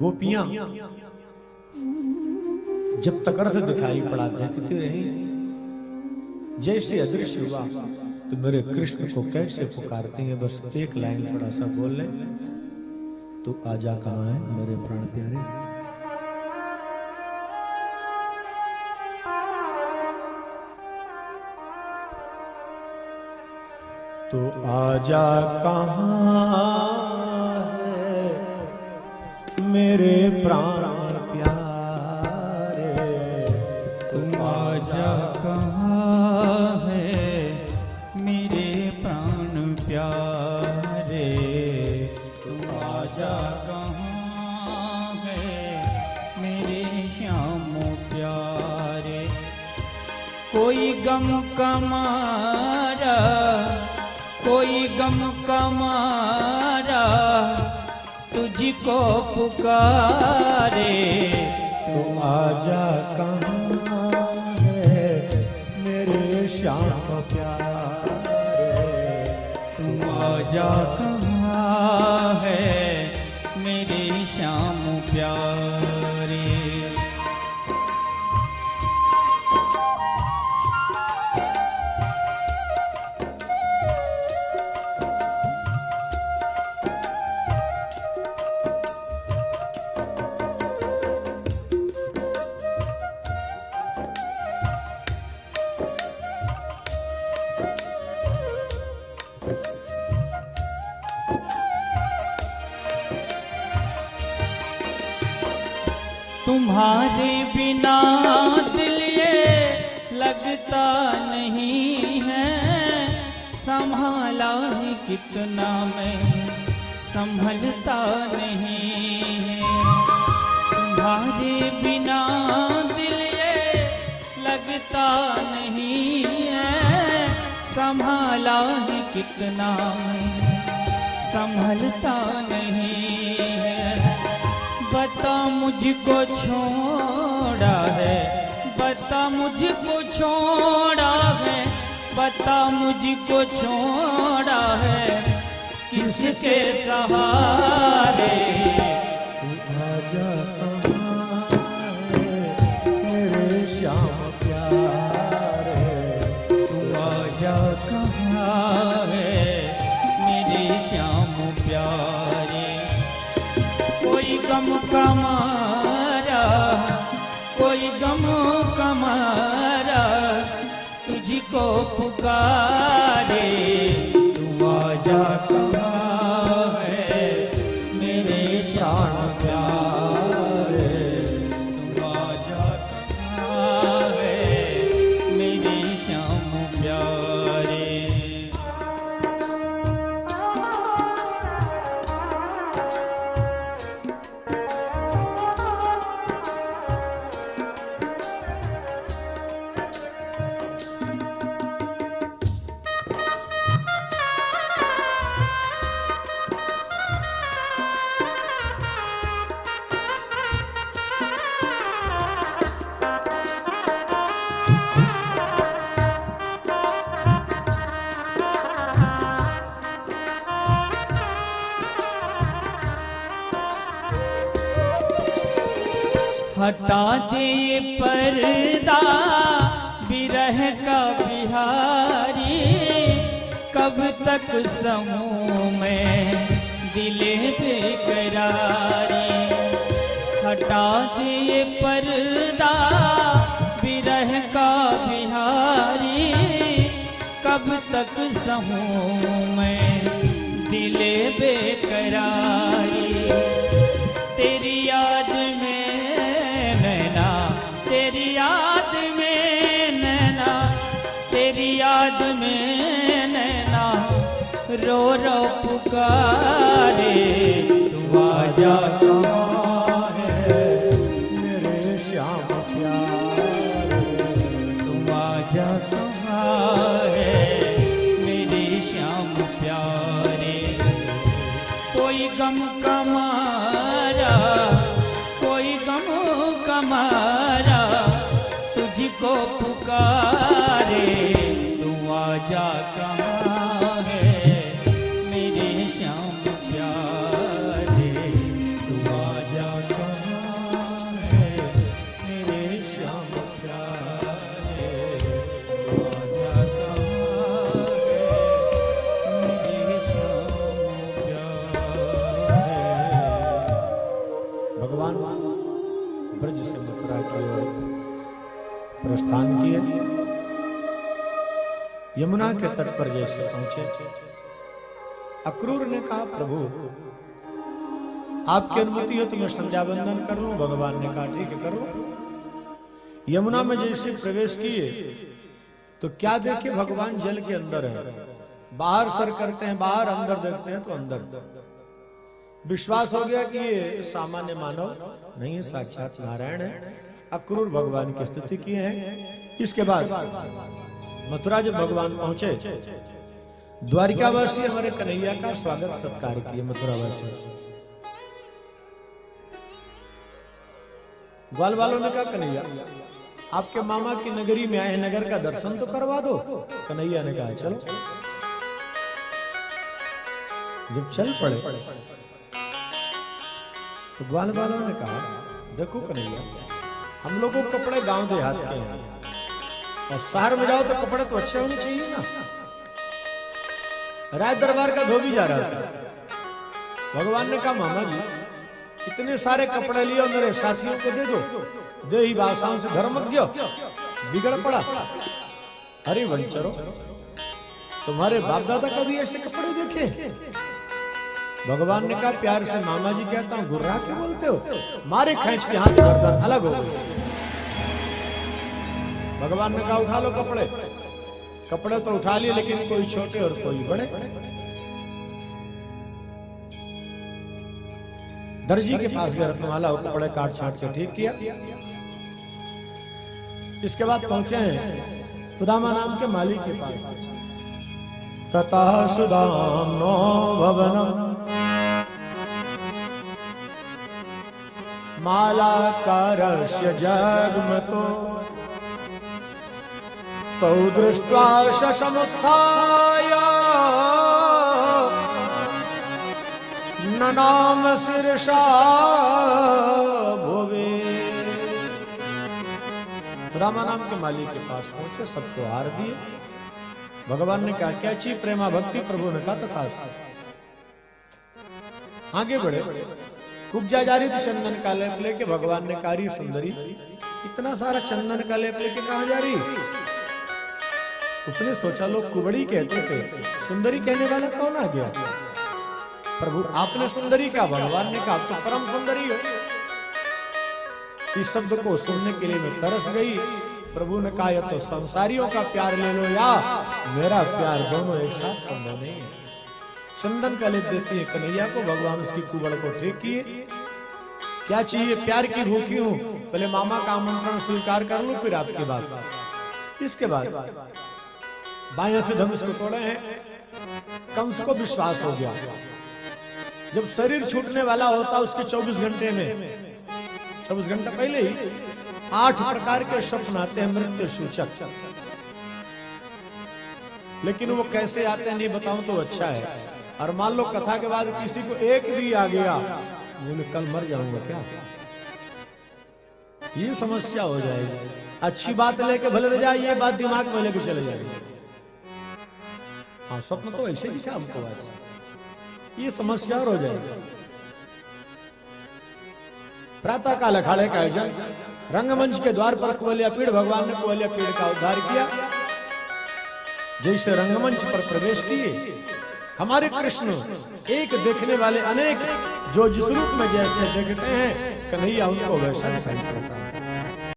गोपियां जब तक अर्थ दिखाई पड़ा देखती रही, जैसे अदृश्य हुआ तो मेरे कृष्ण को कैसे पुकारती हैं। बस एक लाइन थोड़ा सा बोल ले, तू आजा कहाँ है मेरे प्राण प्यारे। तो आजा कहाँ है मेरे प्राण प्यारे, तुम आजा कहाँ है मेरे प्राण प्यारे, तुम आजा कहाँ है मेरे श्याम प्यारे। कोई गम कमारा, कोई गम कमारा तुझको पुकारे, तू आजा कहाँ है मेरे श्याम प्यारे, तुम आजा कहाँ है मेरे श्याम प्यारे। तुम्हारे बिना दिल ये लगता नहीं है, संभाला है कितना मैं संभलता नहीं है। तुम्हारे बिना दिल ये लगता नहीं है, संभाला है कितना मैं संभलता नहीं है। बता मुझको छोड़ा है, बता मुझको छोड़ा है, बता मुझको छोड़ा है किसके सहारे। तू आजा कहाँ है मेरे श्याम प्यारे, तू आजा कहाँ है मेरे श्याम प्यारे। कोई गम कमारा, कोई गम कमारा तुझको पुकारे, तू आजा कहाँ है मेरे श्याम प्यारे, तू आजा कहाँ है मेरे श्याम प्यारे। हटा दे पर्दा बिरह का बिहारी, कब तक समूह में दिले बेकरारी। हटा दे पर्दा बिरह का बिहारी, कब तक समूह में दिले बेकरारी। तेरी याद में नैना, तेरी याद में नैना, तेरी याद में नैना रो रो पुकारे, तू आजा कहाँ है मेरे श्याम प्यारे, तू आजा कहाँ है मेरे श्याम प्यारे। कोई गम कमारा, कोई गम कमारा तुझको पुकारे, तू आजा कहाँ है मेरे श्याम भगवान ब्रज से मथुरा की ओर प्रस्थान किए। यमुना के तट पर जैसे पहुंचे, अक्रूर ने कहा, प्रभु आपकी अनुमति हो तो मैं संध्या वंदन कर लूं। भगवान ने कहा, ठीक है, करो। यमुना में जैसे प्रवेश किए तो क्या देखे, भगवान जल के अंदर है। बाहर सर करते हैं बाहर, अंदर देखते हैं तो अंदर। विश्वास हो गया कि ये सामान्य मानव नहीं है, साक्षात नारायण है। अक्रूर भगवान की स्तुति किए हैं। इसके बाद मथुरा जब भगवान पहुंचे, द्वारिकावासी हमारे कन्हैया का स्वागत सत्कार किए। मथुरावासी ग्वाल वालों ने कहा, कन्हैया आपके मामा की नगरी में आए, नगर का दर्शन तो करवा दो। कन्हैया ने कहा, चलो। जब चल पड़े तो ग्वाल वालों ने कहा, देखो कन्हैया, हम लोगों को कपड़े गांव देहात के हैं और शहर में जाओ तो कपड़े तो अच्छे होने चाहिए ना। राज दरबार का धोबी जा रहा था। भगवान ने कहा, मामा जी इतने सारे कपड़े लिए और मेरे साथियों को दे दो। दे ही बादशाह से घर मत गयो, बिगड़ पड़ा। अरे वंचरो, तुम्हारे बाप दादा कभी ऐसे कपड़े देखे? भगवान ने कहा, प्यार से मामा जी कहता हूं, गुर्रा क्यों बोलते हो? मारे खींच के हाथ गर्दन अलग हो गई। भगवान ने कहा, उठा लो कपड़े। कपड़े तो उठा लिए, लेकिन कोई छोटे और कोई बड़े। दर्जी के पास गए, रत्नमाला और कपड़े काट छाट के ठीक किया। इसके बाद पहुंचे हैं सुदामा नाम के मालिक के पास। तथा सुदाम्नो भवनम मालाकारस्य जग्मतो तौ दृष्ट्वा शशमुत्थाय ननाम शीर्षा भुवे। सुदामा नाम के मालिक के पास पहुंचे, सबको हार दिए। भगवान ने कहा, क्या चाहिए? प्रेमा भक्ति। प्रभु ने कहा, तथा। आगे बढ़े, कुब्जा जा रही थी चंदन का लेप लेके। भगवान ने कहा, सुंदरी इतना सारा चंदन का लेप लेके कहां जा रही? उसने सोचा लोग कुबड़ी कहते थे, सुंदरी कहने वाला कौन आ गया? प्रभु आपने सुंदरी कहा। भगवान ने कहा, तो परम सुंदरी हो। इस शब्द को सुनने के लिए मैं तरस गई। प्रभु ने कहा, या तो संसारियों का प्यार ले लो या मेरा प्यार, दोनों एक साथ संभव नहीं है। चंदन का लेप देती है कन्हैया को। भगवान उसकी कुबड़ को ठीक किए। क्या चाहिए? प्यार की भूखी हूं, पहले मामा का आमंत्रण स्वीकार कर लूं, फिर आपकी बात। इसके बाद बाएं से धनुष को तोड़े हैं। कंस को विश्वास हो गया, जब शरीर छूटने वाला होता उसके 24 घंटे में, 24 घंटे पहले ही 8 प्रकार के स्वप्न आते हैं मृत्यु सूचक। लेकिन वो कैसे आते हैं नहीं बताऊं तो अच्छा है। और मान लो कथा के बाद किसी को एक भी आ गया, बोले कल मर जाऊंगा क्या, ये समस्या हो जाएगी। अच्छी बात लेके भले रह जाए, ये बात दिमाग में लेके चले जाएंगे। हाँ, स्वप्न तो ऐसे दिखा हमको आज, ये समस्या हो जाएगी। प्रातः काल अखाड़े का आयोजन, रंगमंच के द्वार पर कुवलिया पीड़। भगवान ने कुवलिया पीड़ का उद्धार किया। जैसे रंगमंच पर प्रवेश किए, हमारे कृष्ण एक देखने वाले अनेक, जो जिस रूप में जैसे देखते हैं कन्हैया उनको वैसा दिखाई पड़ता है।